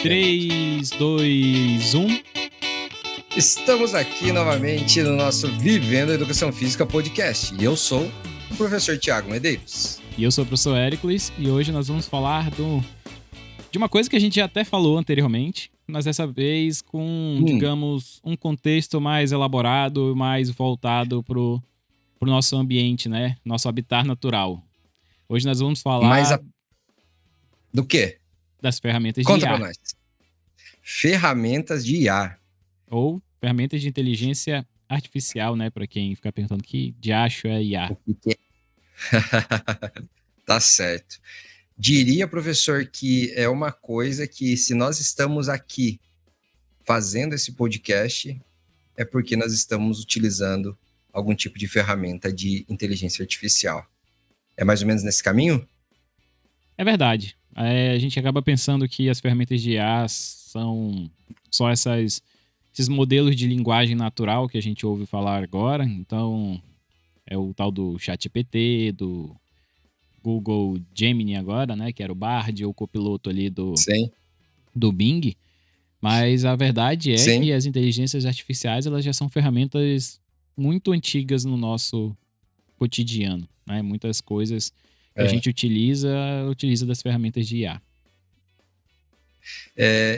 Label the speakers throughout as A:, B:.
A: 3, 2, 1.
B: Estamos aqui novamente no nosso Vivendo a Educação Física podcast. E eu sou o professor Thiago Medeiros.
A: E eu sou o professor Hércules. E hoje nós vamos falar de uma coisa que a gente já até falou anteriormente, mas dessa vez com, digamos, um contexto mais elaborado, mais voltado pro nosso ambiente, né? Nosso habitat natural. Hoje nós vamos falar
B: do quê?
A: Das ferramentas de IA.
B: Conta pra nós. Ferramentas de IA.
A: Ou ferramentas de inteligência artificial, né? Para quem fica perguntando que diacho é IA.
B: O que é? Tá certo. Diria, professor, que é uma coisa que se nós estamos aqui fazendo esse podcast, é porque nós estamos utilizando algum tipo de ferramenta de inteligência artificial. É mais ou menos nesse caminho?
A: É verdade. A gente acaba pensando que as ferramentas de IA são só esses modelos de linguagem natural que a gente ouve falar agora. Então, é o tal do ChatGPT, do Google Gemini agora, né? Que era o Bard, ou o copiloto ali do Bing. Mas a verdade é que as inteligências artificiais, elas já são ferramentas muito antigas no nosso cotidiano, né? Muitas coisas que a gente utiliza das ferramentas de IA.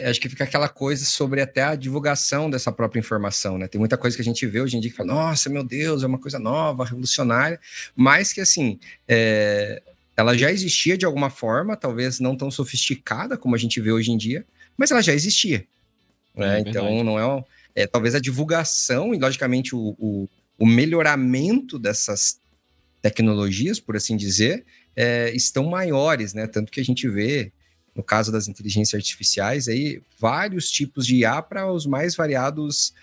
B: Acho que fica aquela coisa sobre até a divulgação dessa própria informação, né? Tem muita coisa que a gente vê hoje em dia que fala, nossa, meu Deus, é uma coisa nova, revolucionária, mas que, assim, ela já existia de alguma forma, talvez não tão sofisticada como a gente vê hoje em dia, mas ela já existia, né? Então, não talvez a divulgação e, logicamente, o melhoramento dessas tecnologias, por assim dizer, estão maiores, né? Tanto que a gente vê, no caso das inteligências artificiais, aí, vários tipos de IA para os mais variados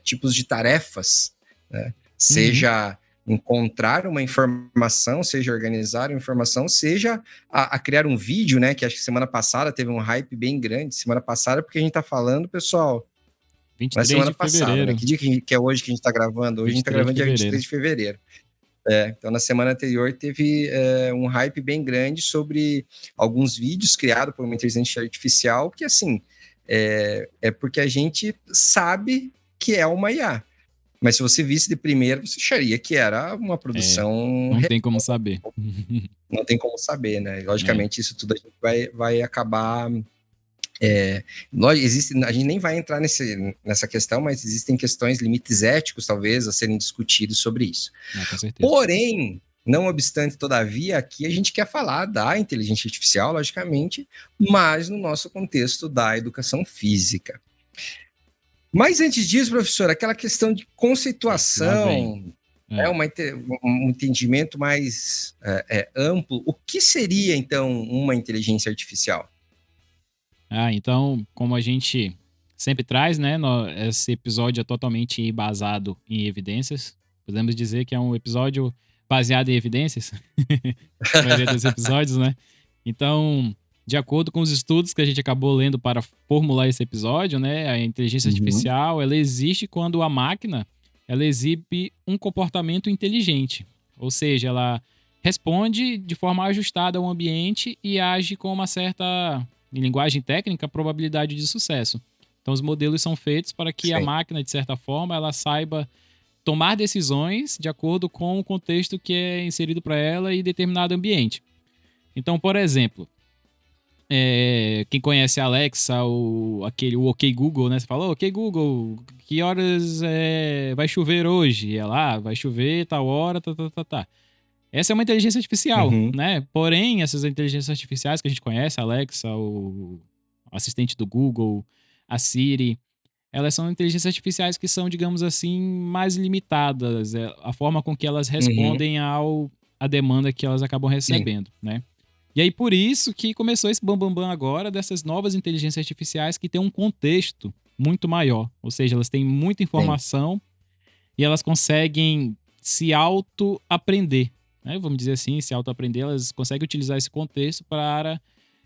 B: tipos de tarefas, né? Seja encontrar uma informação, seja organizar uma informação, seja a criar um vídeo, né? Que acho que semana passada teve um hype bem grande. Semana passada, porque a gente está falando, pessoal,
A: 23
B: na semana
A: de fevereiro.
B: passada, né? Que dia que é hoje que a gente está gravando? Hoje a gente está gravando dia 23 de fevereiro. Então, na semana anterior, teve um hype bem grande sobre alguns vídeos criados por uma inteligência artificial, que, assim, é porque a gente sabe que é uma IA. Mas se você visse de primeira, você acharia que era uma produção...
A: Não tem como saber.
B: Não tem como saber, né? Logicamente, isso tudo a gente vai acabar... a gente nem vai entrar nessa questão, mas existem questões, limites éticos, talvez, a serem discutidos sobre isso.
A: Com certeza.
B: Porém, não obstante, todavia, aqui a gente quer falar da inteligência artificial, logicamente, mas no nosso contexto da educação física. Mas antes disso, professor, aquela questão de conceituação, um entendimento mais amplo, o que seria, então, uma inteligência artificial?
A: Então, como a gente sempre traz, né, esse episódio é totalmente embasado em evidências. Podemos dizer que é um episódio baseado em evidências, a maioria dos episódios, né? Então, de acordo com os estudos que a gente acabou lendo para formular esse episódio, né, a inteligência artificial, ela existe quando a máquina, ela exibe um comportamento inteligente. Ou seja, ela responde de forma ajustada ao ambiente e age com uma certa, em linguagem técnica, probabilidade de sucesso. Então, os modelos são feitos para que a máquina, de certa forma, ela saiba tomar decisões de acordo com o contexto que é inserido para ela e determinado ambiente. Então, por exemplo, quem conhece a Alexa, o OK Google, né? Você fala, OK Google, que horas vai chover hoje? Ela, vai chover tal hora, tá. Essa é uma inteligência artificial, né? Porém, essas inteligências artificiais que a gente conhece, a Alexa, o assistente do Google, a Siri, elas são inteligências artificiais que são, digamos assim, mais limitadas. A forma com que elas respondem à demanda que elas acabam recebendo, né? E aí, por isso que começou esse bambambam agora dessas novas inteligências artificiais que têm um contexto muito maior. Ou seja, elas têm muita informação e elas conseguem se auto-aprender, né? Vamos dizer assim, se auto-aprender, elas conseguem utilizar esse contexto para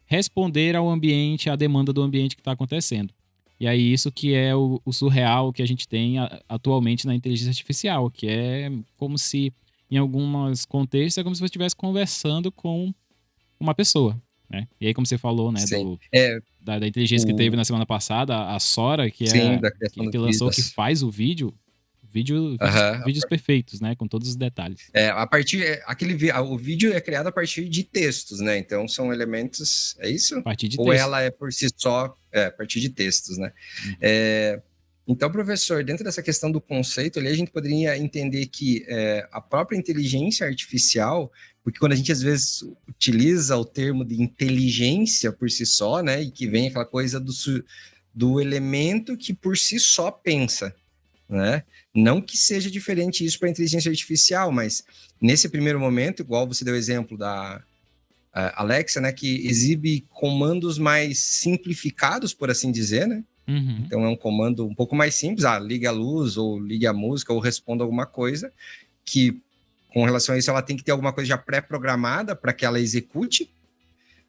A: responder ao ambiente, à demanda do ambiente que está acontecendo. E aí, isso que é o surreal que a gente tem atualmente na inteligência artificial, que é como se, em alguns contextos, é como se você estivesse conversando com uma pessoa. né? E aí, como você falou, né,
B: Sim. É,
A: da inteligência que teve
B: o,
A: na semana passada, a Sora,
B: sim, da criação
A: que
B: das
A: lançou, que
B: vidas.
A: faz
B: Aham.
A: vídeos perfeitos, né, com todos os detalhes.
B: A partir, o vídeo é criado a partir de textos, né? Então são elementos, é isso?
A: A partir de
B: Ou
A: texto.
B: ela é por si só, a partir de textos, né?
A: Uhum.
B: É, então, professor, dentro dessa questão do conceito ali, a gente poderia entender que a própria inteligência artificial, porque quando a gente às vezes utiliza o termo de inteligência por si só, né? E que vem aquela coisa do elemento que por si só pensa, né? Não que seja diferente isso para a inteligência artificial, mas nesse primeiro momento, igual você deu o exemplo da Alexa, né, que exibe comandos mais simplificados, por assim dizer, né?
A: Uhum.
B: Então é um comando um pouco mais simples, ligue a luz, ou ligue a música, ou responda alguma coisa, que com relação a isso ela tem que ter alguma coisa já pré-programada para que ela execute.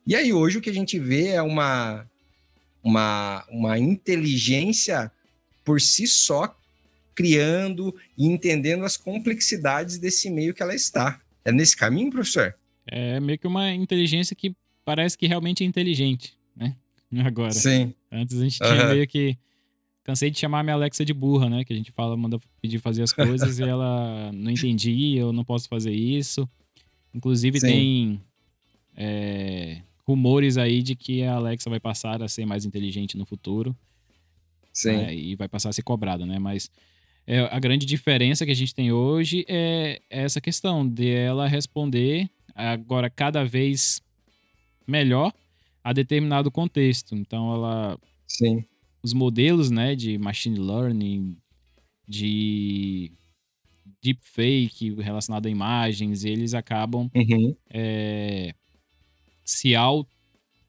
B: E aí hoje o que a gente vê é uma inteligência por si só criando e entendendo as complexidades desse meio que ela está. É nesse caminho, professor?
A: É meio que uma inteligência que parece que realmente é inteligente, né? Agora.
B: Sim.
A: Antes a gente tinha
B: Aham.
A: meio que. Cansei de chamar minha Alexa de burra, né? Que a gente fala, manda pedir fazer as coisas e ela não entendia, eu não posso fazer isso. Inclusive
B: Sim.
A: tem rumores aí de que a Alexa vai passar a ser mais inteligente no futuro,
B: Sim.
A: né? E vai passar a ser cobrada, né? Mas a grande diferença que a gente tem hoje é essa questão de ela responder agora cada vez melhor a determinado contexto. Então,
B: Sim.
A: os modelos, né, de machine learning, de deepfake relacionado a imagens, eles acabam
B: Uhum.
A: se, au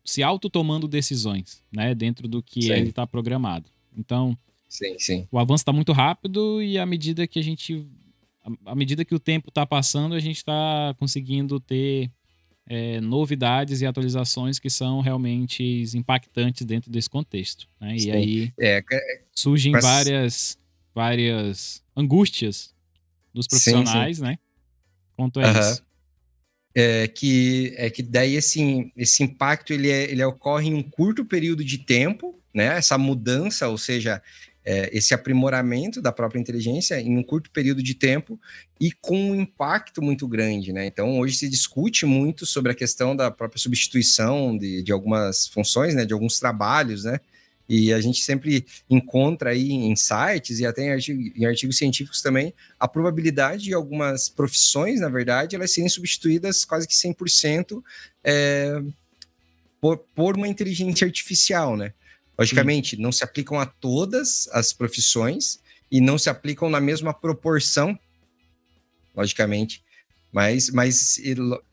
A: se auto-tomando decisões, né, dentro do que ele
B: Sim.
A: está programado. Então,
B: Sim. Sim.
A: o avanço está muito rápido e à medida que o tempo está passando, a gente está conseguindo ter novidades e atualizações que são realmente impactantes dentro desse contexto, né? E
B: Sim.
A: aí
B: É,
A: surgem
B: mas,
A: várias angústias dos
B: sim, sim.
A: profissionais, né? Quanto a
B: Aham.
A: isso.
B: É que daí esse impacto ele ocorre em um curto período de tempo, né? Essa mudança, ou seja, esse aprimoramento da própria inteligência em um curto período de tempo e com um impacto muito grande, né? Então, hoje se discute muito sobre a questão da própria substituição de algumas funções, né? De alguns trabalhos, né? E a gente sempre encontra aí em sites e até em artigos científicos também a probabilidade de algumas profissões, na verdade, elas serem substituídas quase que 100% por uma inteligência artificial, né?
A: Sim.
B: Logicamente, não se aplicam a todas as profissões e não se aplicam na mesma proporção, logicamente, mas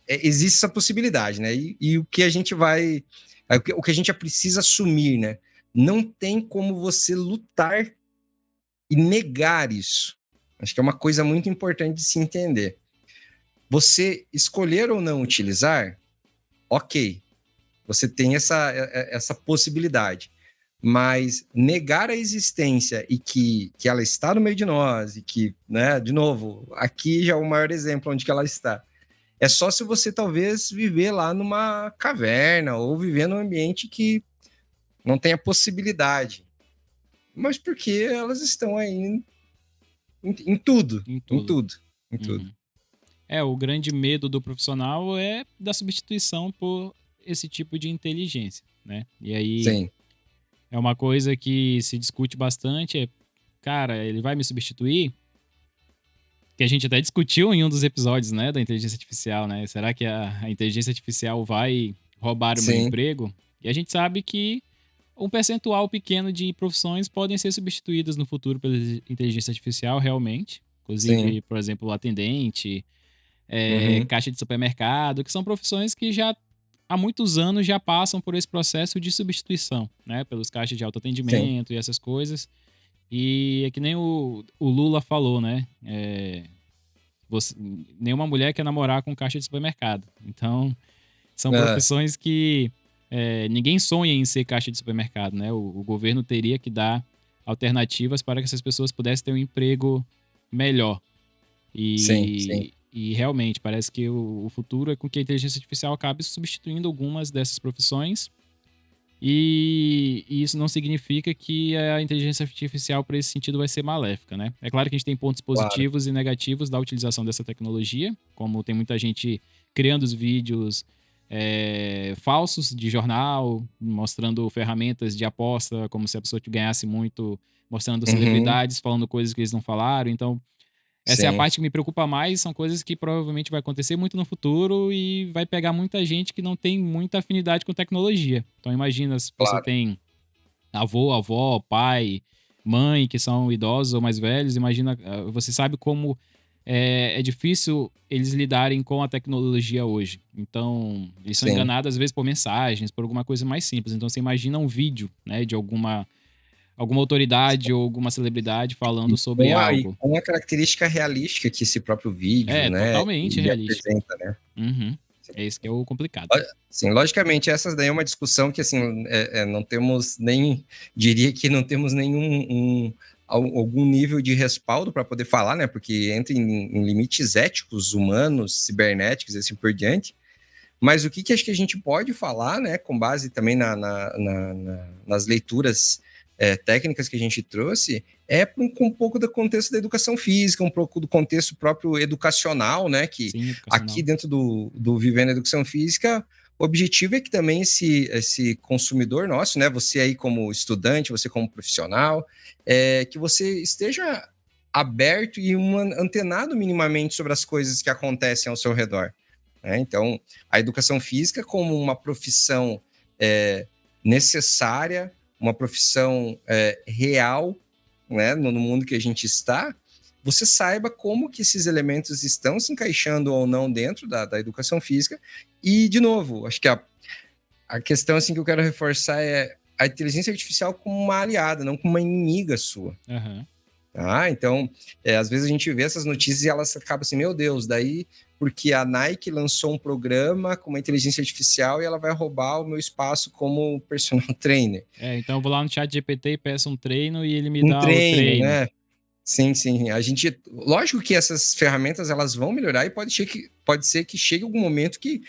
B: existe essa possibilidade, né? E o que a gente vai, o que a gente precisa assumir, né? Não tem como você lutar e negar isso. Acho que é uma coisa muito importante de se entender. Você escolher ou não utilizar, ok, você tem essa possibilidade. Mas negar a existência e que ela está no meio de nós, e que, né, de novo, aqui já é o maior exemplo onde que ela está. É só se você talvez viver lá numa caverna ou viver num ambiente que não tenha possibilidade. Mas porque elas estão aí em tudo,
A: Em
B: em
A: tudo.
B: tudo, em tudo.
A: Uhum. O grande medo do profissional é da substituição por esse tipo de inteligência, né? E aí
B: Sim,
A: é uma coisa que se discute bastante, cara, ele vai me substituir? Que a gente até discutiu em um dos episódios, né, da inteligência artificial, né? Será que a inteligência artificial vai roubar o meu
B: sim,
A: emprego? E a gente sabe que um percentual pequeno de profissões podem ser substituídas no futuro pela inteligência artificial, realmente.
B: sim.
A: Inclusive, por exemplo, o atendente,
B: Uhum.
A: caixa de supermercado, que são profissões que já há muitos anos já passam por esse processo de substituição, né? Pelos caixas de
B: Sim,
A: autoatendimento e essas coisas. E é que nem o Lula falou, né? Nenhuma mulher quer namorar com caixa de supermercado. Então, são
B: ah,
A: profissões que ninguém sonha em ser caixa de supermercado, né? O governo teria que dar alternativas para que essas pessoas pudessem ter um emprego melhor.
B: sim, sim.
A: E realmente, parece que o futuro é com que a inteligência artificial acabe substituindo algumas dessas profissões. E isso não significa que a inteligência artificial, para esse sentido, vai ser maléfica, né? É claro que a gente tem pontos
B: Claro.
A: positivos e negativos da utilização dessa tecnologia, como tem muita gente criando os vídeos falsos de jornal, mostrando ferramentas de aposta, como se a pessoa ganhasse muito, mostrando
B: Uhum,
A: celebridades falando coisas que eles não falaram. Então, essa é a
B: sim,
A: parte que me preocupa mais, são coisas que provavelmente vai acontecer muito no futuro e vai pegar muita gente que não tem muita afinidade com tecnologia. Então imagina se você
B: claro.
A: tem avô, avó, pai, mãe que são idosos ou mais velhos, imagina, você sabe como é difícil eles lidarem com a tecnologia hoje. Então, eles são
B: Sim.
A: enganados às vezes por mensagens, por alguma coisa mais simples. Então você imagina um vídeo, né, de alguma autoridade ou alguma celebridade falando sobre
B: E
A: algo.
B: com a característica realística que esse próprio vídeo,
A: É,
B: né,
A: totalmente
B: ele
A: realístico.
B: apresenta, né.
A: Uhum. É isso que é o complicado.
B: Sim, logicamente, essas daí é uma discussão que, assim, não temos nem, diria que não temos nenhum algum nível de respaldo para poder falar, né, porque entra em limites éticos, humanos, cibernéticos e assim por diante. Mas o que acho que a gente pode falar, né, com base também nas leituras técnicas que a gente trouxe, com um pouco do contexto da educação física, um pouco do contexto próprio educacional, né, que
A: Sim,
B: aqui
A: educacional.
B: dentro do Vivendo a Educação Física, o objetivo é que também esse consumidor nosso, né, você aí como estudante, você como profissional, que você esteja aberto e antenado minimamente sobre as coisas que acontecem ao seu redor. Né? Então, a educação física como uma profissão necessária, uma profissão real, né, no mundo que a gente está, você saiba como que esses elementos estão se encaixando ou não dentro da educação física. E, de novo, acho que a questão assim, que eu quero reforçar é a inteligência artificial como uma aliada, não como uma inimiga sua.
A: Aham.
B: Ah, então, às vezes a gente vê essas notícias e elas acabam assim, meu Deus, daí porque a Nike lançou um programa com uma inteligência artificial e ela vai roubar o meu espaço como personal trainer.
A: Então eu vou lá no chat GPT e peço um treino e ele me
B: Um
A: dá o
B: treino,
A: treino.
B: né? Sim, sim. Lógico que essas ferramentas elas vão melhorar e pode ser que chegue algum momento que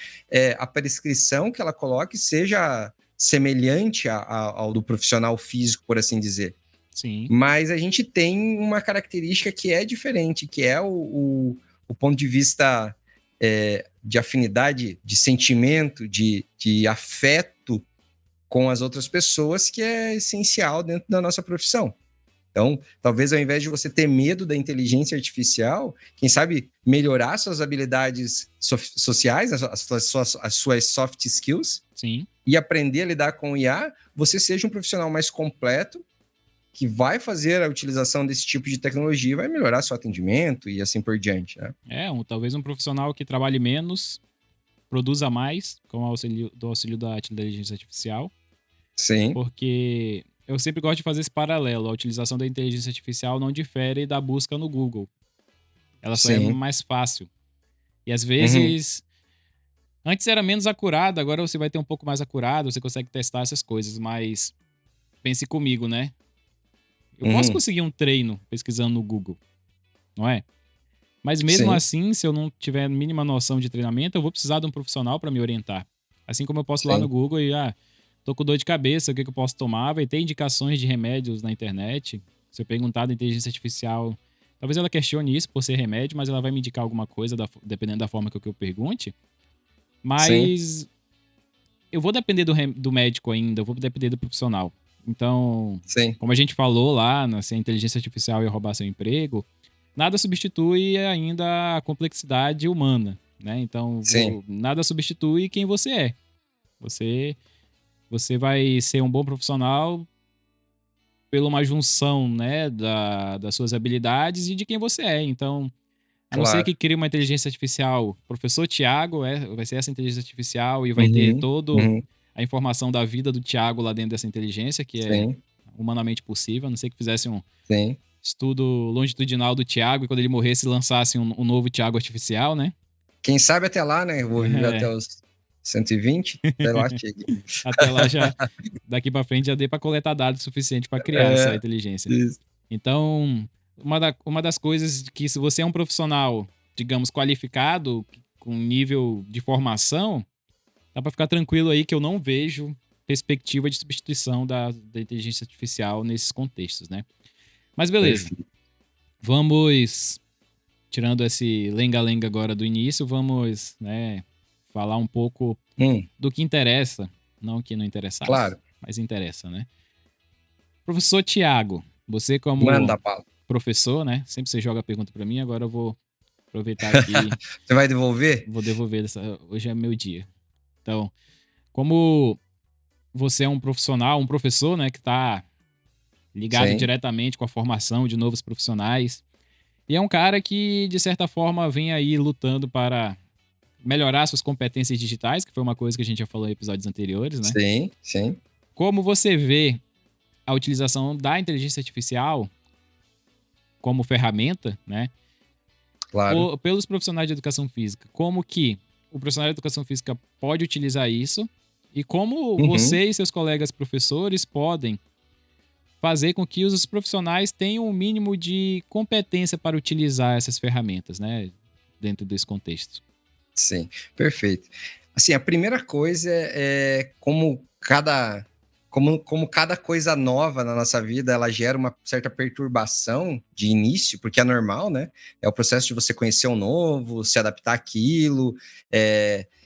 B: a prescrição que ela coloque seja semelhante ao do profissional físico, por assim dizer.
A: Sim,
B: Mas a gente tem uma característica que é diferente, que é o ponto de vista de afinidade, de sentimento, de afeto com as outras pessoas, que é essencial dentro da nossa profissão. Então, talvez ao invés de você ter medo da inteligência artificial, quem sabe melhorar suas habilidades sociais, as suas soft skills,
A: sim.
B: e aprender a lidar com o IA, você seja um profissional mais completo que vai fazer a utilização desse tipo de tecnologia e vai melhorar seu atendimento e assim por diante, né?
A: Talvez um profissional que trabalhe menos, produza mais, com o auxílio da inteligência artificial,
B: Sim,
A: porque eu sempre gosto de fazer esse paralelo. A utilização da inteligência artificial não difere da busca no Google. Ela só é
B: sim.
A: mais fácil. E às
B: Uhum,
A: vezes, antes era menos acurada, agora você vai ter um pouco mais acurado, você consegue testar essas coisas, mas pense comigo, né? Eu posso
B: uhum,
A: conseguir um treino pesquisando no Google, não é? Mas mesmo
B: sim,
A: assim, se eu não tiver a mínima noção de treinamento, eu vou precisar de um profissional para me orientar. Assim como eu posso ir lá no
B: sim,
A: Google e, tô com dor de cabeça, o que, que eu posso tomar? Vai ter indicações de remédios na internet. Se eu perguntar da inteligência artificial, talvez ela questione isso por ser remédio, mas ela vai me indicar alguma coisa, dependendo da forma que eu pergunte.
B: sim,
A: Mas eu vou depender do médico ainda, eu vou depender do profissional. Então,
B: sim,
A: como a gente falou lá, se a inteligência artificial ia roubar seu emprego, nada substitui ainda a complexidade humana, né? Então,
B: sim,
A: nada substitui quem você é. Você, você vai ser um bom profissional pela uma junção, né, das suas habilidades e de quem você é. Então, a não ser
B: claro.
A: que crie uma inteligência artificial, professor Tiago vai ser essa inteligência artificial e vai ter
B: Uhum,
A: todo
B: uhum,
A: a informação da vida do Tiago lá dentro dessa inteligência, que é
B: sim,
A: humanamente possível, a não ser que fizesse um
B: sim.
A: estudo longitudinal do Tiago e quando ele morresse lançasse um novo Tiago artificial, né?
B: Quem sabe até lá, né? Eu vou viver até
A: É,
B: os 120, até lá chega.
A: até lá já, daqui para frente já dê para coletar dados suficientes para criar essa
B: É,
A: inteligência.
B: isso.
A: Então, uma das coisas que se você é um profissional digamos, qualificado, com nível de formação, dá para ficar tranquilo aí que eu não vejo perspectiva de substituição da inteligência artificial nesses contextos, né? Mas beleza,
B: Perfeito.
A: vamos, tirando esse lenga-lenga agora do início, vamos, né, falar um pouco do que interessa, não que não interessasse,
B: Claro.
A: mas interessa, né? Professor Tiago, você como
B: Manda bala.
A: professor, né? Sempre você joga a pergunta para mim, agora eu vou aproveitar aqui,
B: Você vai devolver?
A: vou devolver hoje é meu dia. Então, como você é um profissional, um professor, né, que está ligado
B: Sim.
A: diretamente com a formação de novos profissionais, e é um cara que, de certa forma, vem aí lutando para melhorar suas competências digitais, que foi uma coisa que a gente já falou em episódios anteriores, né?
B: Sim, sim.
A: Como você vê a utilização da inteligência artificial como ferramenta, né,
B: Claro.
A: pelos profissionais de educação física? Como que o profissional de educação física pode utilizar isso e como
B: Uhum.
A: você e seus colegas professores podem fazer com que os profissionais tenham um mínimo de competência para utilizar essas ferramentas, né, dentro desse contexto.
B: Sim, perfeito. Assim, a primeira coisa é como cada coisa nova na nossa vida, ela gera uma certa perturbação de início, porque é normal, né? É o processo de você conhecer um novo, se adaptar àquilo,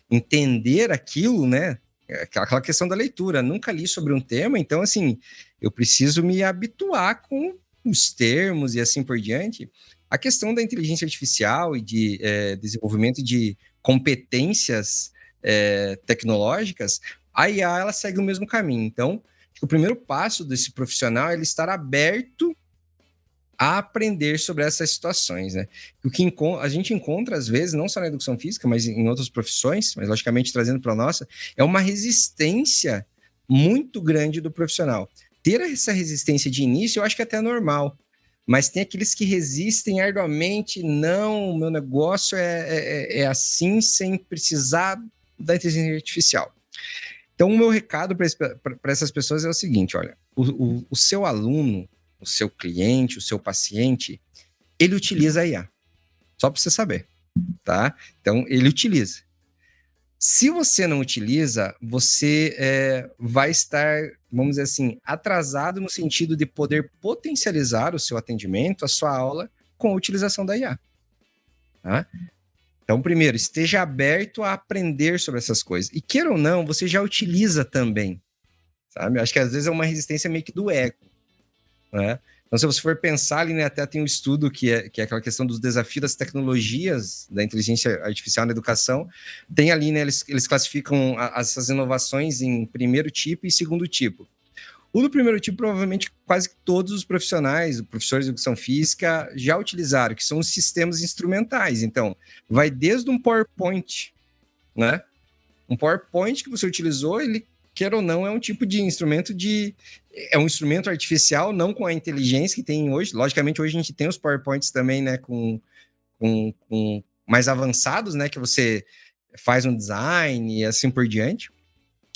B: entender aquilo, né? É aquela questão da leitura. Nunca li sobre um tema, então, assim, eu preciso me habituar com os termos e assim por diante. A questão da inteligência artificial e de desenvolvimento de competências tecnológicas, a IA ela segue o mesmo caminho. Então, o primeiro passo desse profissional é ele estar aberto a aprender sobre essas situações, né? O que a gente encontra, às vezes, não só na educação física, mas em outras profissões, mas logicamente trazendo para a nossa, é uma resistência muito grande do profissional. Ter essa resistência de início, eu acho que até é normal, mas tem aqueles que resistem arduamente, não, meu negócio é assim, sem precisar da inteligência artificial. Então, o meu recado para essas pessoas é o seguinte: olha, o seu aluno, o seu cliente, o seu paciente, ele utiliza a IA. Só para você saber, tá? Então, ele utiliza. Se você não utiliza, você vai estar, vamos dizer assim, atrasado no sentido de poder potencializar o seu atendimento, a sua aula, com a utilização da IA. Tá? Então, primeiro, esteja aberto a aprender sobre essas coisas. E queira ou não, você já utiliza também, sabe? Acho que às vezes é uma resistência meio que do ego, né? Então, se você for pensar ali, né, até tem um estudo que é aquela questão dos desafios das tecnologias da inteligência artificial na educação. Tem ali, né, eles classificam essas inovações em primeiro tipo e segundo tipo. O do primeiro tipo, provavelmente, quase todos os profissionais, professores de educação física, já utilizaram, que são os sistemas instrumentais. Então, vai desde um PowerPoint, né? Um PowerPoint que você utilizou, ele, quer ou não, é um tipo de instrumento é um instrumento artificial, não com a inteligência que tem hoje. Logicamente, hoje a gente tem os PowerPoints também, né, com mais avançados, né, que você faz um design e assim por diante.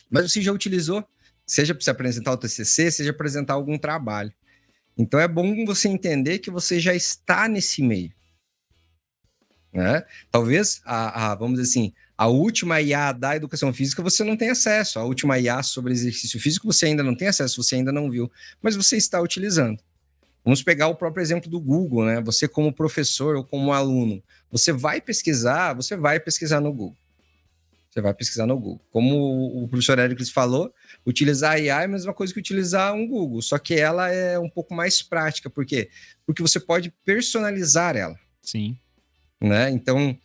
B: Mas você já utilizou, seja para se apresentar o TCC, seja para apresentar algum trabalho. Então é bom você entender que você já está nesse meio, né? Talvez vamos dizer assim, a última IA da educação física você não tem acesso, a última IA sobre exercício físico você ainda não tem acesso, você ainda não viu, mas você está utilizando. Vamos pegar o próprio exemplo do Google, né? Você como professor ou como aluno, você vai pesquisar no Google. Você vai pesquisar no Google. Como o professor Éricles falou, utilizar a IA é a mesma coisa que utilizar um Google, só que ela é um pouco mais prática. Por quê? Porque você pode personalizar ela.
A: Sim.
B: Né? Então,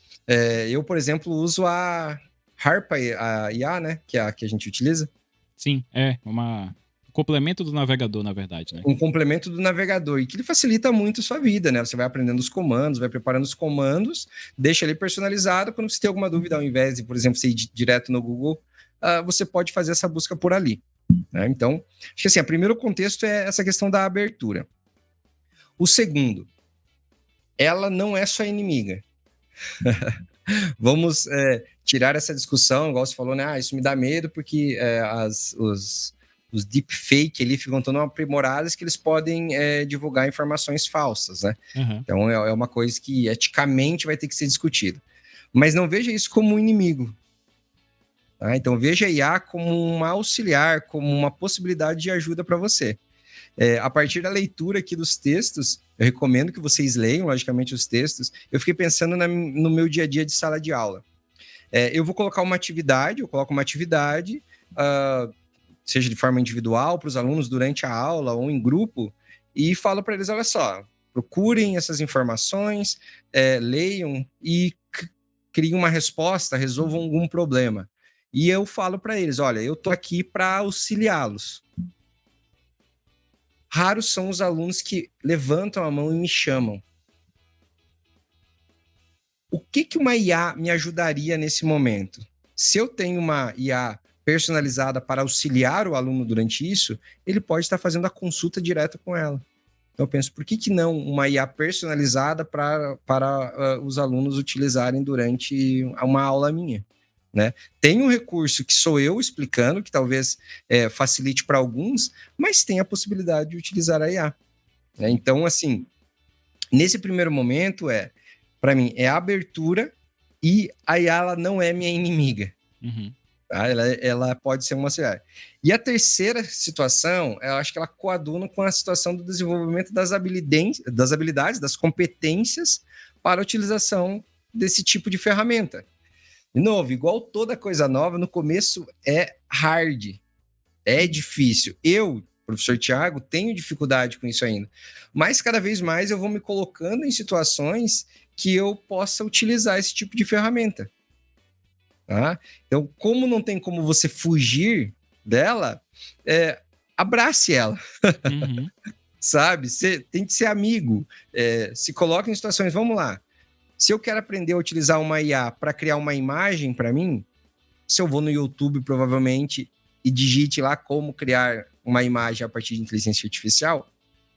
B: eu, por exemplo, uso a Harpa, a IA, né? Que é a que a gente utiliza.
A: Sim, um complemento do navegador, na verdade, né?
B: Um complemento do navegador, e que ele facilita muito a sua vida, né? Você vai aprendendo os comandos, vai preparando os comandos, deixa ele personalizado. Quando você tem alguma dúvida, ao invés de, por exemplo, você ir direto no Google, você pode fazer essa busca por ali. Né? Então, acho que assim, o primeiro contexto é essa questão da abertura. O segundo, ela não é sua inimiga. Vamos tirar essa discussão, igual você falou, né? Isso me dá medo porque os deepfake ali ficam tão aprimorados que eles podem divulgar informações falsas, né?
A: Uhum.
B: Então é uma coisa que eticamente vai ter que ser discutida. Mas não veja isso como um inimigo. Tá? Então veja a IA como uma auxiliar, como uma possibilidade de ajuda para você. A partir da leitura aqui dos textos, eu recomendo que vocês leiam, logicamente, os textos. Eu fiquei pensando no meu dia a dia de sala de aula. Eu vou colocar uma atividade, seja de forma individual para os alunos durante a aula ou em grupo, e falo para eles, olha só, procurem essas informações, leiam e criem uma resposta, resolvam algum problema. E eu falo para eles, olha, eu estou aqui para auxiliá-los. Raros são os alunos que levantam a mão e me chamam. O que uma IA me ajudaria nesse momento? Se eu tenho uma IA personalizada para auxiliar o aluno durante isso, ele pode estar fazendo a consulta direta com ela. Então eu penso, por que não uma IA personalizada para os alunos utilizarem durante uma aula minha? Né? Tem um recurso que sou eu explicando, que talvez facilite para alguns, mas tem a possibilidade de utilizar a IA. Né? Então, assim, nesse primeiro momento, para mim, é a abertura e a IA ela não é minha inimiga.
A: Uhum.
B: Tá? Ela pode ser uma auxiliar. E a terceira situação, eu acho que ela coaduna com a situação do desenvolvimento das habilidades, das competências para a utilização desse tipo de ferramenta. De novo, igual toda coisa nova, no começo é hard, é difícil. Eu, professor Tiago, tenho dificuldade com isso ainda. Mas cada vez mais eu vou me colocando em situações que eu possa utilizar esse tipo de ferramenta. Tá? Então, como não tem como você fugir dela, abrace ela.
A: Uhum.
B: Sabe? Você tem que ser amigo. Se coloque em situações, vamos lá. Se eu quero aprender a utilizar uma IA para criar uma imagem para mim, se eu vou no YouTube, provavelmente, e digite lá como criar uma imagem a partir de inteligência artificial,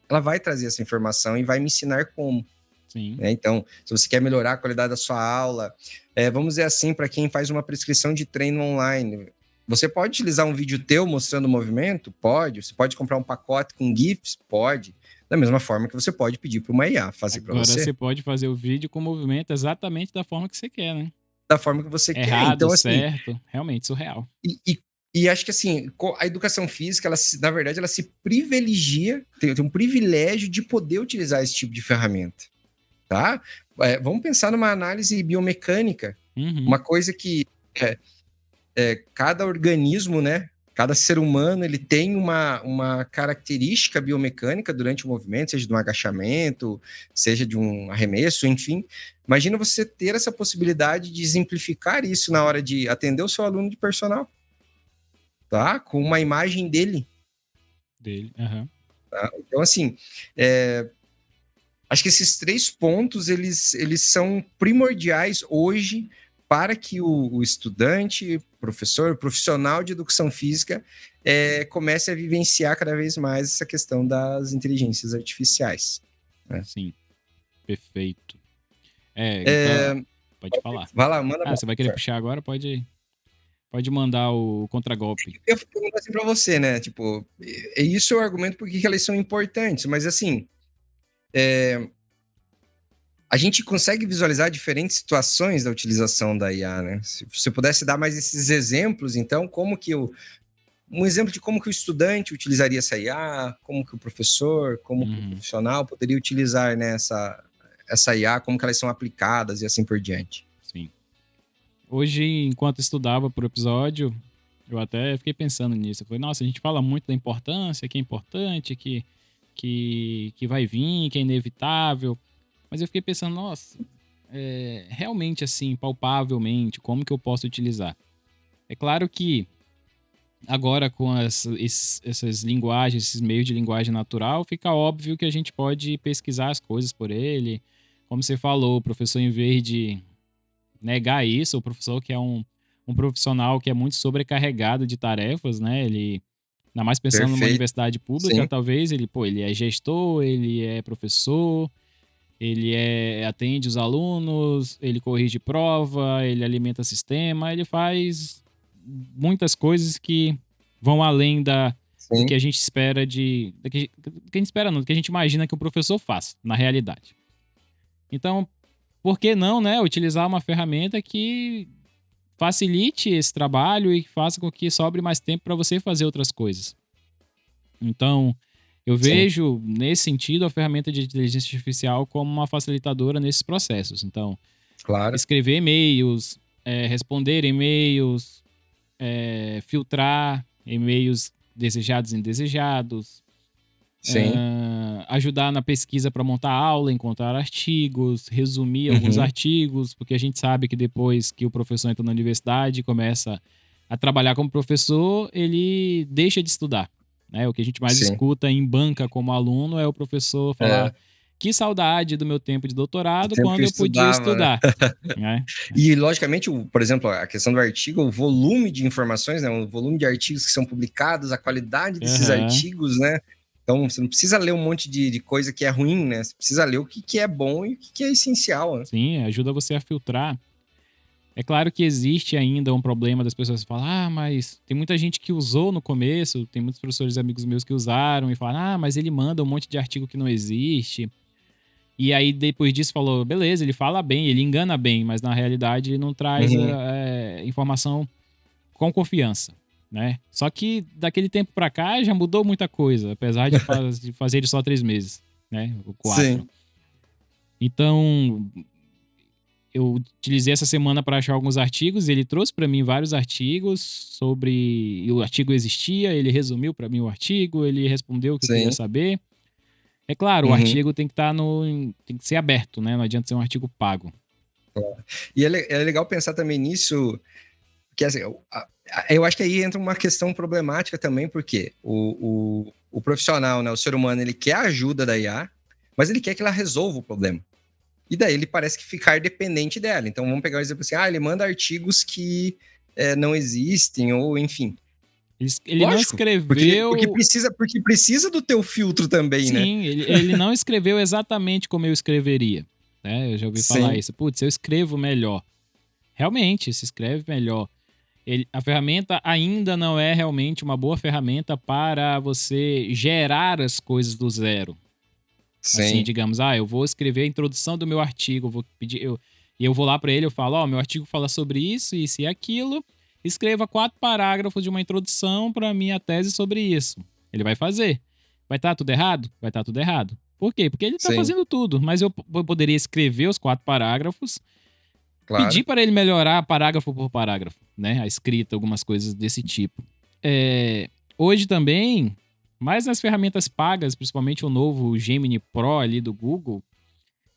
B: ela vai trazer essa informação e vai me ensinar como.
A: Sim.
B: Então, se você quer melhorar a qualidade da sua aula, vamos dizer assim, para quem faz uma prescrição de treino online, você pode utilizar um vídeo teu mostrando o movimento? Pode. Você pode comprar um pacote com GIFs? Pode. Da mesma forma que você pode pedir para uma IA fazer para
A: Agora
B: você.
A: você pode fazer o vídeo com o movimento exatamente da forma que você quer, né?
B: Da forma que você quer.
A: Errado,
B: Então, assim,
A: certo, realmente surreal.
B: E acho que assim, a educação física, na verdade, ela se privilegia, tem um privilégio de poder utilizar esse tipo de ferramenta. Tá? Vamos pensar numa análise biomecânica,
A: Uhum.
B: uma coisa que cada organismo, né? Cada ser humano, ele tem uma característica biomecânica durante o movimento, seja de um agachamento, seja de um arremesso, enfim. Imagina você ter essa possibilidade de exemplificar isso na hora de atender o seu aluno de personal, tá? Com uma imagem dele.
A: Uhum.
B: Tá? Então, assim, acho que esses 3 pontos, eles são primordiais hoje para que o estudante, professor, profissional de educação física comece a vivenciar cada vez mais essa questão das inteligências artificiais. Né?
A: Sim, perfeito. Então, pode falar.
B: Vai lá, manda
A: você vai querer puxar agora? Pode mandar o contragolpe.
B: Eu vou perguntar assim para você, né? Tipo, isso é o argumento por que elas são importantes, mas assim, a gente consegue visualizar diferentes situações da utilização da IA, né? Se você pudesse dar mais esses exemplos, então, um exemplo de como que o estudante utilizaria essa IA, como que o professor, como que o profissional poderia utilizar, né, essa IA, como que elas são aplicadas e assim por diante.
A: Sim. Hoje, enquanto estudava pro episódio, eu até fiquei pensando nisso. Eu falei, nossa, a gente fala muito da importância, que é importante, que vai vir, que é inevitável. Mas eu fiquei pensando, nossa, realmente assim, palpavelmente, como que eu posso utilizar? É claro que agora com essas linguagens, esses meios de linguagem natural, fica óbvio que a gente pode pesquisar as coisas por ele. Como você falou, o professor, em vez de negar isso, o professor que é um profissional que é muito sobrecarregado de tarefas, né? Ele, ainda mais pensando numa
B: Perfeito.
A: universidade pública,
B: Sim.
A: talvez ele é gestor, ele é professor, ele atende os alunos, ele corrige prova, ele alimenta sistema, ele faz muitas coisas que vão além do que
B: sim,
A: a gente espera do que a gente espera não, do que a gente imagina que o professor faça, na realidade. Então, por que não, né, utilizar uma ferramenta que facilite esse trabalho e faça com que sobre mais tempo para você fazer outras coisas? Então, eu
B: sim,
A: vejo, nesse sentido, a ferramenta de inteligência artificial como uma facilitadora nesses processos. Então,
B: claro.
A: escrever e-mails, responder e-mails, filtrar e-mails desejados e indesejados,
B: Sim.
A: ajudar na pesquisa para montar aula, encontrar artigos, resumir alguns
B: Uhum.
A: artigos, porque a gente sabe que depois que o professor entra na universidade e começa a trabalhar como professor, ele deixa de estudar, né? O que a gente mais
B: Sim.
A: escuta em banca como aluno é o professor falar:
B: É,
A: que saudade do meu tempo de
B: do
A: doutorado
B: tempo que
A: quando
B: eu
A: eu podia
B: estudava, né.
A: estudar, né?
B: E logicamente, por exemplo, a questão do artigo, o volume de informações, né, o volume de artigos que são publicados, a qualidade desses
A: Aham.
B: artigos, né. Então, você não precisa ler um monte de coisa que é ruim, né, você precisa ler o que é bom e o que é essencial, né.
A: Sim, ajuda você a filtrar. É claro que existe ainda um problema das pessoas que falam: "Ah, mas tem muita gente que usou no começo", tem muitos professores amigos meus que usaram e falam: "Ah, mas ele manda um monte de artigo que não existe". E aí depois disso falou: "Beleza, ele fala bem, ele engana bem, mas na realidade ele não traz
B: Uhum.
A: informação com confiança", né. Só que daquele tempo pra cá já mudou muita coisa, apesar de fazer ele só 3 meses, né, ou 4.
B: Sim.
A: Então, eu utilizei essa semana para achar alguns artigos, ele trouxe para mim vários artigos sobre. E o artigo existia, ele resumiu para mim o artigo, ele respondeu o que eu queria
B: Sim.
A: saber. É claro, o
B: Uhum.
A: artigo tem que estar no. Tem que ser aberto, né? Não adianta ser um artigo pago.
B: E é legal pensar também nisso, que assim, eu acho que aí entra uma questão problemática também, porque o profissional, né, o ser humano, ele quer a ajuda da IA, mas ele quer que ela resolva o problema. E daí ele parece que ficar dependente dela. Então vamos pegar o exemplo assim: ele manda artigos que não existem, ou enfim.
A: Ele não
B: Lógico, porque
A: escreveu.
B: precisa do teu filtro também, né?
A: Sim, ele não escreveu exatamente como eu escreveria. Né? Eu já ouvi falar
B: Sim,
A: isso. Putz, eu escrevo melhor. Realmente, se escreve melhor. A ferramenta ainda não é realmente uma boa ferramenta para você gerar as coisas do zero. Assim,
B: sim,
A: digamos, eu vou escrever a introdução do meu artigo, vou pedir, e eu vou lá para ele, eu falo, meu artigo fala sobre isso e aquilo, escreva 4 parágrafos de uma introdução para minha tese sobre isso. Ele vai fazer. Vai estar tudo errado? Vai estar tudo errado. Por quê? Porque ele está
B: sim,
A: fazendo tudo, mas eu poderia escrever os 4 parágrafos, pedir
B: claro.
A: para ele melhorar parágrafo por parágrafo, né? A escrita, algumas coisas desse tipo. Hoje também, mais nas ferramentas pagas, principalmente o novo Gemini Pro ali do Google,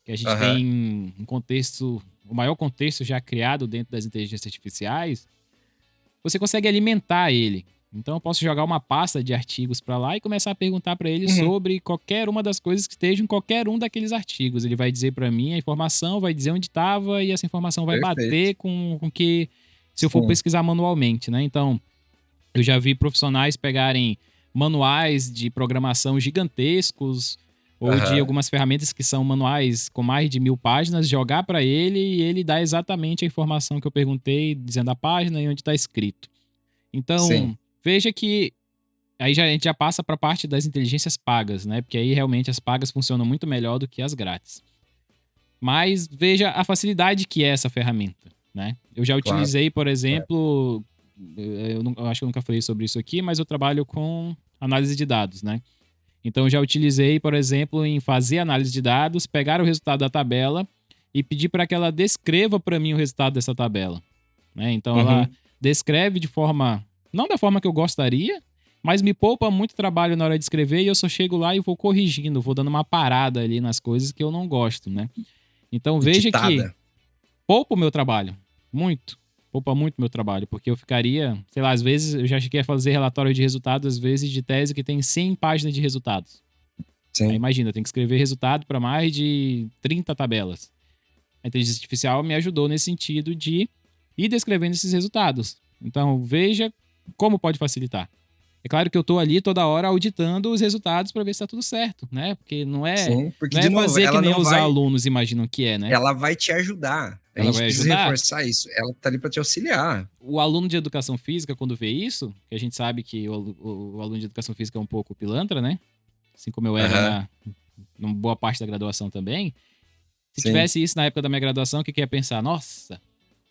A: que a gente
B: Aham.
A: tem um contexto, o maior contexto já criado dentro das inteligências artificiais, você consegue alimentar ele. Então eu posso jogar uma pasta de artigos para lá e começar a perguntar para ele
B: Uhum.
A: sobre qualquer uma das coisas que estejam em qualquer um daqueles artigos. Ele vai dizer para mim a informação, vai dizer onde estava e essa informação vai
B: Perfeito.
A: bater com que se eu for
B: Sim.
A: pesquisar manualmente, né? Então, eu já vi profissionais pegarem manuais de programação gigantescos ou de
B: Aham.
A: algumas ferramentas que são manuais com mais de 1000 páginas, jogar para ele e ele dá exatamente a informação que eu perguntei, dizendo a página e onde está escrito.
B: Sim.
A: Então, veja que aí a gente já passa para a parte das inteligências pagas, né? Porque aí realmente as pagas funcionam muito melhor do que as grátis. Mas veja a facilidade que é essa ferramenta, né? Eu já
B: Claro,
A: utilizei, por
B: claro.
A: exemplo, eu acho que eu nunca falei sobre isso aqui, mas eu trabalho com análise de dados, né? Então eu já utilizei, por exemplo, em fazer análise de dados, pegar o resultado da tabela e pedir para que ela descreva para mim o resultado dessa tabela, né? Então ela
B: Uhum.
A: descreve de forma, não da forma que eu gostaria, mas me poupa muito trabalho na hora de escrever e eu só chego lá e vou corrigindo, vou dando uma parada ali nas coisas que eu não gosto, né? Então veja que
B: Ditada.
A: poupa o meu trabalho. Muito. Poupa muito meu trabalho, porque eu ficaria, sei lá, às vezes eu já cheguei a fazer relatório de resultados, às vezes de tese que tem 100 páginas de resultados. Aí
B: Sim,
A: imagina, eu tenho que escrever resultado para mais de 30 tabelas. A inteligência artificial me ajudou nesse sentido de ir descrevendo esses resultados. Então, veja como pode facilitar. É claro que eu estou ali toda hora auditando os resultados para ver se está tudo certo, né? Porque não é,
B: sim. Porque,
A: não é
B: de novo,
A: fazer que nem os alunos imaginam que é, né?
B: ela vai te ajudar. A
A: Ela
B: gente
A: vai
B: precisa
A: ajudar.
B: reforçar isso. Ela tá ali para te auxiliar.
A: O aluno de educação física, quando vê isso, que a gente sabe que o aluno de educação física é um pouco pilantra, né? Assim como eu era
B: Aham,
A: numa boa parte da graduação também. Se
B: sim.
A: tivesse isso na época da minha graduação, o que ia pensar? Nossa,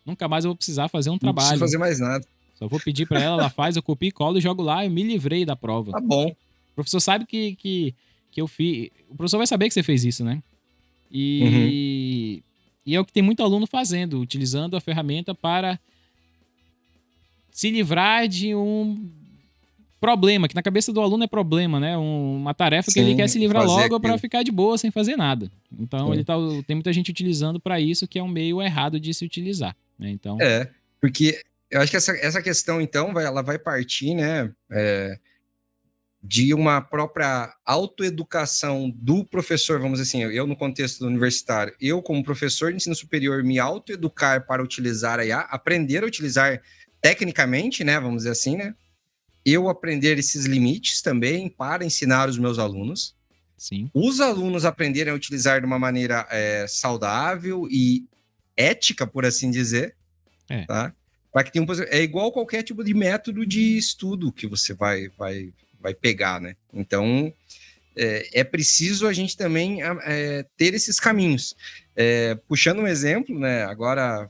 A: nunca mais eu vou precisar fazer um
B: Não preciso
A: trabalho.
B: fazer mais nada.
A: Só vou pedir pra ela, ela faz, eu copio e colo e jogo lá e me livrei da prova.
B: Tá bom.
A: O professor sabe que eu fiz. O professor vai saber que você fez isso, né?
B: Uhum.
A: E é o que tem muito aluno fazendo, utilizando a ferramenta para se livrar de um problema, que na cabeça do aluno é problema, né? Uma tarefa que ele quer
B: Sim,
A: se livrar
B: fazer
A: logo para
B: aquilo.
A: ficar de boa sem fazer nada. Então
B: Sim.
A: tem muita gente utilizando para isso, que é um meio errado de se utilizar, né? Então,
B: É, porque eu acho que essa questão, então, ela vai partir, né, de uma própria autoeducação do professor, vamos dizer assim, eu no contexto universitário, eu como professor de ensino superior me autoeducar para utilizar a IA, aprender a utilizar tecnicamente, né, vamos dizer assim, né, eu aprender esses limites também para ensinar os meus alunos,
A: sim.
B: os alunos aprenderem a utilizar de uma maneira saudável e ética, por assim dizer,
A: É.
B: tá? Para que tenha é igual qualquer tipo de método de estudo que você vai pegar, né? Então, é preciso a gente também ter esses caminhos. Puxando um exemplo, né? Agora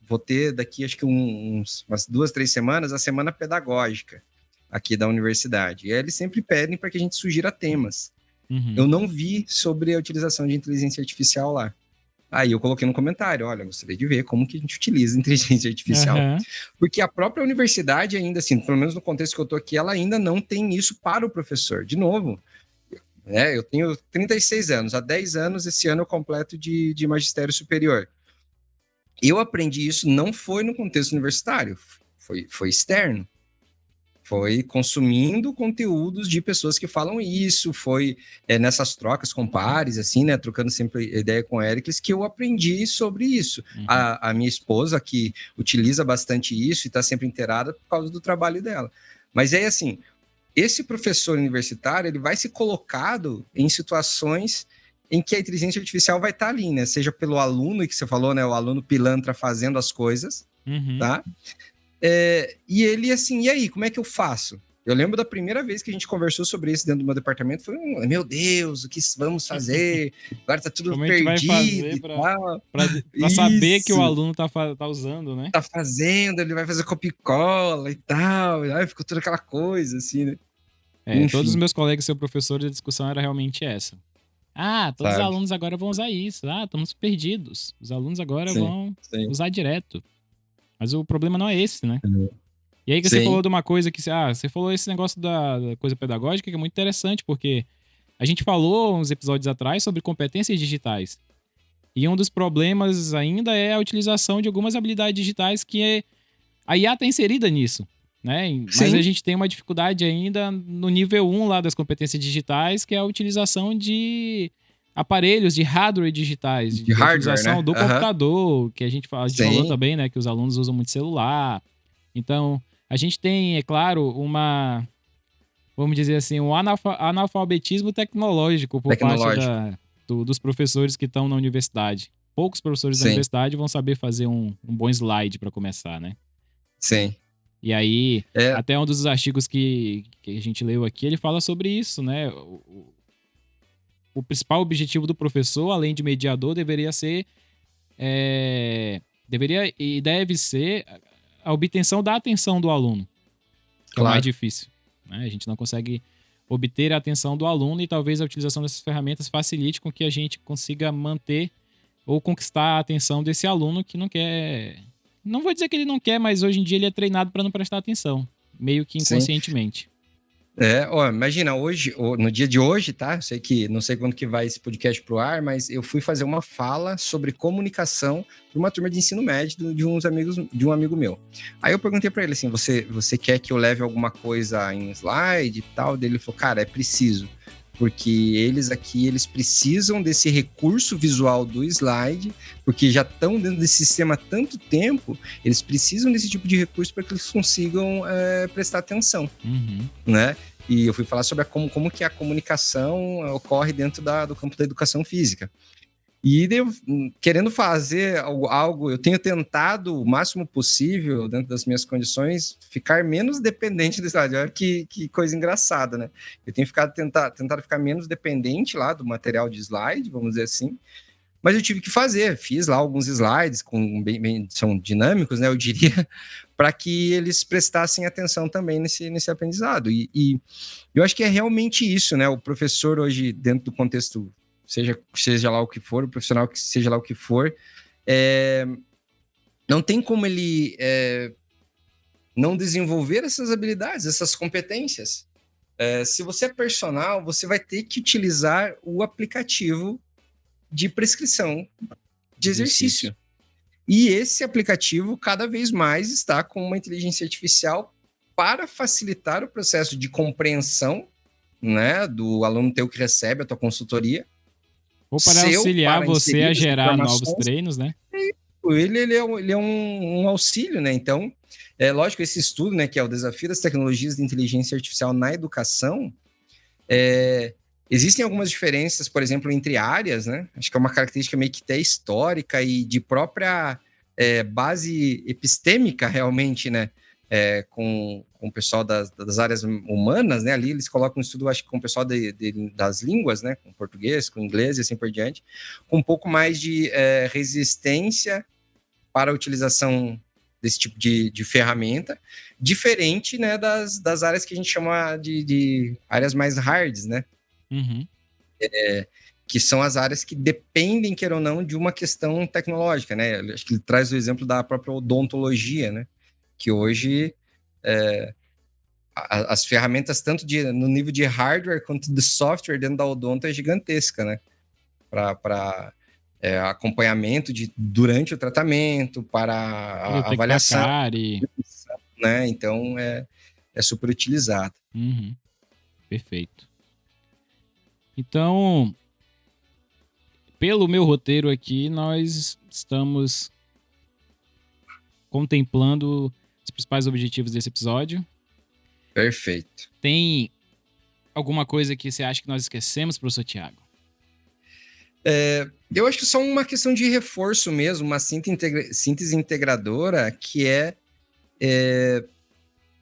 B: vou ter daqui acho que umas 2, 3 semanas a semana pedagógica aqui da universidade. E eles sempre pedem para que a gente sugira temas.
A: Uhum.
B: Eu não vi sobre a utilização de inteligência artificial lá. Aí eu coloquei no comentário, olha, gostaria de ver como que a gente utiliza a inteligência artificial.
A: Aham.
B: Porque a própria universidade ainda, assim, pelo menos no contexto que eu estou aqui, ela ainda não tem isso para o professor. De novo, né, eu tenho 36 anos, há 10 anos esse ano eu completo de magistério superior. Eu aprendi isso não foi no contexto universitário, foi externo. Foi consumindo conteúdos de pessoas que falam isso, foi nessas trocas com pares, assim, né? Trocando sempre ideia com Éricles, que eu aprendi sobre isso.
A: Uhum.
B: A minha esposa, que utiliza bastante isso e está sempre inteirada por causa do trabalho dela. Mas é assim, esse professor universitário, ele vai se colocado em situações em que a inteligência artificial vai estar ali, né? Seja pelo aluno, que você falou, né? O aluno pilantra fazendo as coisas,
A: Uhum.
B: tá? E ele assim, e aí, como é que eu faço? Eu lembro da primeira vez que a gente conversou sobre isso dentro do meu departamento, foi meu Deus, o que vamos fazer? Agora tá tudo
A: Como a gente vai
B: perdido
A: fazer
B: e tal.
A: pra saber que o
B: Isso,
A: aluno tá usando, né?
B: tá fazendo, ele vai fazer copia e cola e tal. E aí ficou toda aquela coisa, assim, né?
A: Todos os
B: Enfim,
A: meus colegas que são professores, a discussão era realmente essa. Ah, todos os
B: sabe?
A: alunos agora vão usar isso. Ah, estamos perdidos. Os alunos agora
B: Sim,
A: vão
B: sim.
A: usar direto. Mas o problema não é esse, né? E aí que você falou
B: Sim,
A: de uma coisa que... você falou esse negócio da coisa pedagógica que é muito interessante, porque a gente falou uns episódios atrás sobre competências digitais. E um dos problemas ainda é a utilização de algumas habilidades digitais a IA está inserida nisso, né? Mas a
B: sim,
A: gente tem uma dificuldade ainda no nível 1 lá das competências digitais, que é a utilização de aparelhos, de hardware digitais,
B: de
A: da
B: hardware,
A: utilização
B: né?
A: do
B: Aham.
A: computador, que a gente falou
B: Sim,
A: também, né, que os alunos usam muito celular. Então, a gente tem, é claro, vamos dizer assim, um analfabetismo tecnológico por parte
B: tecnológico.
A: dos professores que estão na universidade. Poucos professores da
B: Sim,
A: universidade vão saber fazer um bom slide para começar, né?
B: sim.
A: E aí,
B: É,
A: até um dos artigos que a gente leu aqui, ele fala sobre isso, né? O principal objetivo do professor, além de mediador, deveria ser. Deveria e deve ser a obtenção da atenção do aluno, que é o mais
B: claro.
A: difícil, né? A gente não consegue obter a atenção do aluno e talvez a utilização dessas ferramentas facilite com que a gente consiga manter ou conquistar a atenção desse aluno que não quer. Não vou dizer que ele não quer, mas hoje em dia ele é treinado para não prestar atenção, meio que
B: Sim.
A: inconscientemente.
B: Ó, imagina, hoje, no dia de hoje, tá? Eu sei que não sei quando que vai esse podcast pro ar, mas eu fui fazer uma fala sobre comunicação para uma turma de ensino médio de um amigo meu. Aí eu perguntei para ele assim: você quer que eu leve alguma coisa em slide e tal? Dele ele falou: cara, é preciso. Porque eles precisam desse recurso visual do slide, porque já estão dentro desse sistema há tanto tempo, eles precisam desse tipo de recurso para que eles consigam prestar atenção,
A: Uhum.
B: né? E eu fui falar sobre como que a comunicação ocorre dentro do campo da educação física. E querendo fazer algo, eu tenho tentado o máximo possível, dentro das minhas condições, ficar menos dependente do slide. Olha que coisa engraçada, né? Eu tenho tentado ficar menos dependente lá do material de slide, vamos dizer assim, mas eu tive que fazer, fiz lá alguns slides, são dinâmicos, né, eu diria, para que eles prestassem atenção também nesse aprendizado. E eu acho que é realmente isso, né? O professor hoje, dentro do contexto, seja lá o que for, o profissional que seja lá o que for, não tem como ele não desenvolver essas habilidades, essas competências. Se você é personal, você vai ter que utilizar o aplicativo de prescrição de exercício. E esse aplicativo cada vez mais está com uma inteligência artificial para facilitar o processo de compreensão, né, do aluno teu que recebe a tua consultoria.
A: Ou para auxiliar você a gerar novos
B: informações.
A: treinos, né?
B: Ele é um auxílio, né? Então, é lógico, esse estudo, né, que é o desafio das tecnologias de inteligência artificial na educação, existem algumas diferenças, por exemplo, entre áreas, né? Acho que é uma característica meio que até histórica e de própria base epistêmica, realmente, né? Com o pessoal das áreas humanas, né? Ali eles colocam um estudo, acho que com o pessoal das línguas, né? Com português, com inglês e assim por diante, com um pouco mais de resistência para a utilização desse tipo de ferramenta, diferente, né, das áreas que a gente chama de áreas mais hards, né?
A: Uhum.
B: Que são as áreas que dependem, quer ou não, de uma questão tecnológica, né? Acho que ele traz o exemplo da própria odontologia, né? Que hoje as ferramentas, tanto no nível de hardware quanto de software dentro da odonto é gigantesca, né? Para acompanhamento durante o tratamento, para a avaliação, né? Então, é super utilizado.
A: Uhum. Perfeito. Então, pelo meu roteiro aqui, nós estamos contemplando os principais objetivos desse episódio.
B: Perfeito.
A: Tem alguma coisa que você acha que nós esquecemos, professor Tiago?
B: Eu acho que só uma questão de reforço mesmo, uma síntese integradora que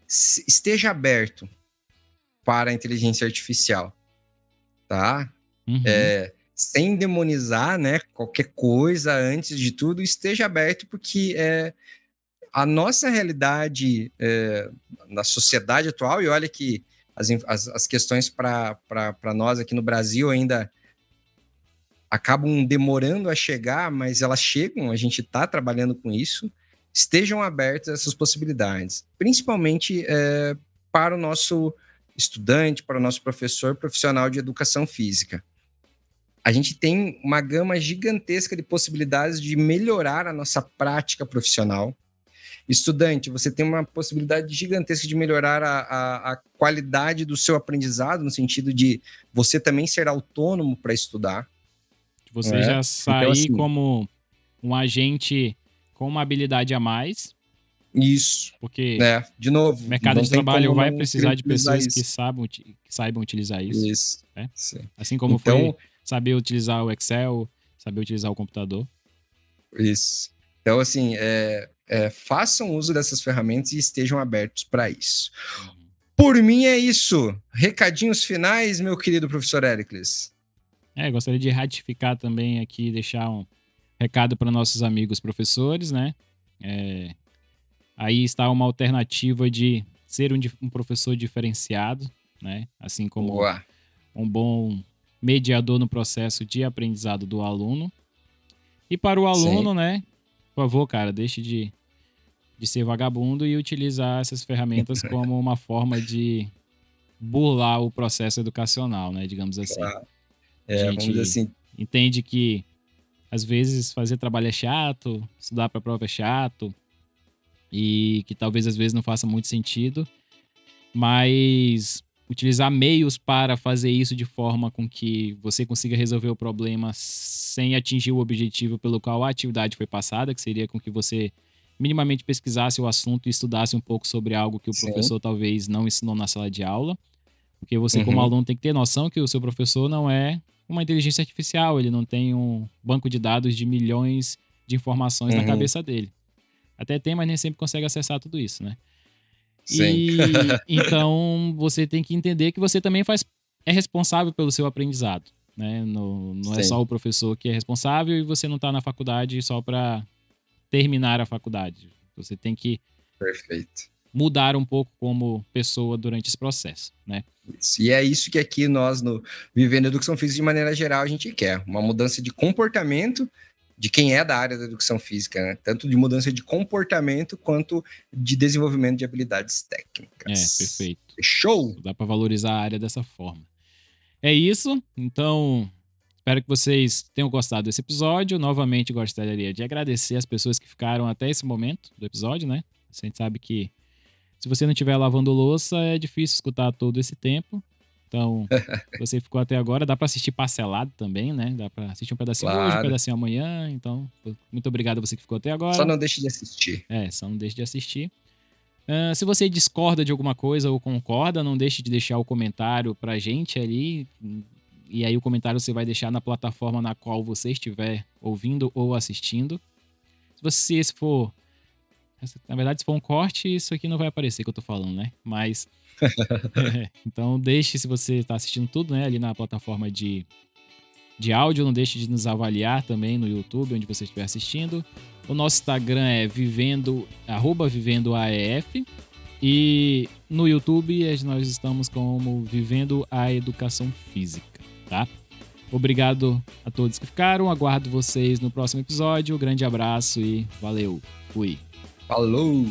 B: esteja aberto para a inteligência artificial, tá?
A: Uhum.
B: Sem demonizar, né, qualquer coisa antes de tudo, esteja aberto, porque a nossa realidade na sociedade atual, e olha que as questões para nós aqui no Brasil ainda acabam demorando a chegar, mas elas chegam, a gente está trabalhando com isso, estejam abertas essas possibilidades, principalmente para o nosso estudante, para o nosso professor profissional de educação física. A gente tem uma gama gigantesca de possibilidades de melhorar a nossa prática profissional. Estudante, você tem uma possibilidade gigantesca de melhorar a qualidade do seu aprendizado, no sentido de você também ser autônomo para estudar.
A: Você já sair então, assim, como um agente com uma habilidade a mais.
B: Isso.
A: Porque
B: de novo,
A: o mercado de trabalho vai precisar de pessoas que saibam utilizar isso.
B: Isso.
A: Né? Assim como foi saber utilizar o Excel, saber utilizar o computador.
B: Isso. Então, assim, façam uso dessas ferramentas e estejam abertos para isso. Por mim é isso. Recadinhos finais, meu querido professor Éricles.
A: Gostaria de ratificar também aqui, deixar um recado para nossos amigos professores, né? Aí está uma alternativa de ser um professor diferenciado, né? Assim como um bom mediador no processo de aprendizado do aluno. E para o aluno, né? Por favor, cara, deixe de ser vagabundo e utilizar essas ferramentas como uma forma de burlar o processo educacional, né? Digamos assim. A gente
B: vamos dizer assim,
A: entende que às vezes fazer trabalho é chato, estudar para a prova é chato e que talvez às vezes não faça muito sentido, mas utilizar meios para fazer isso de forma com que você consiga resolver o problema sem atingir o objetivo pelo qual a atividade foi passada, que seria com que você minimamente pesquisasse o assunto e estudasse um pouco sobre algo que o professor talvez não ensinou na sala de aula, porque você como aluno tem que ter noção que o seu professor não é uma inteligência artificial, ele não tem um banco de dados de milhões de informações na cabeça dele. Até tem, mas nem sempre consegue acessar tudo isso, né?
B: Sim.
A: E então você tem que entender que você também é responsável pelo seu aprendizado, né? Não é só
B: Sim.
A: o professor que é responsável e você não está na faculdade só para terminar a faculdade. Você tem que
B: Perfeito.
A: mudar um pouco como pessoa durante esse processo, né?
B: Isso. E é isso que aqui nós, no Vivendo Educação Física, de maneira geral, a gente quer. Uma mudança de comportamento de quem é da área da educação física, né? Tanto de mudança de comportamento quanto de desenvolvimento de habilidades técnicas.
A: Perfeito.
B: Show!
A: Dá para valorizar a área dessa forma. É isso. Então, espero que vocês tenham gostado desse episódio. Novamente, gostaria de agradecer as pessoas que ficaram até esse momento do episódio, né? A gente sabe que se você não estiver lavando louça, é difícil escutar todo esse tempo. Então, se você ficou até agora, dá para assistir parcelado também, né? Dá para assistir um pedacinho hoje, um
B: Claro.
A: pedacinho amanhã. Então, muito obrigado a você que ficou até agora.
B: Só não deixe de assistir.
A: Só não deixe de assistir. Se você discorda de alguma coisa ou concorda, não deixe de deixar o comentário pra gente ali. E aí o comentário você vai deixar na plataforma na qual você estiver ouvindo ou assistindo. Se for... Na verdade, se for um corte, isso aqui não vai aparecer que eu tô falando, né? Mas... então deixe, se você tá assistindo tudo, né? Ali na plataforma de áudio, não deixe de nos avaliar também no YouTube, onde você estiver assistindo. O nosso Instagram é @vivendoaef. E no YouTube nós estamos como Vivendo a Educação Física, tá? Obrigado a todos que ficaram. Aguardo vocês no próximo episódio. Grande abraço e valeu. Fui.
B: Falou!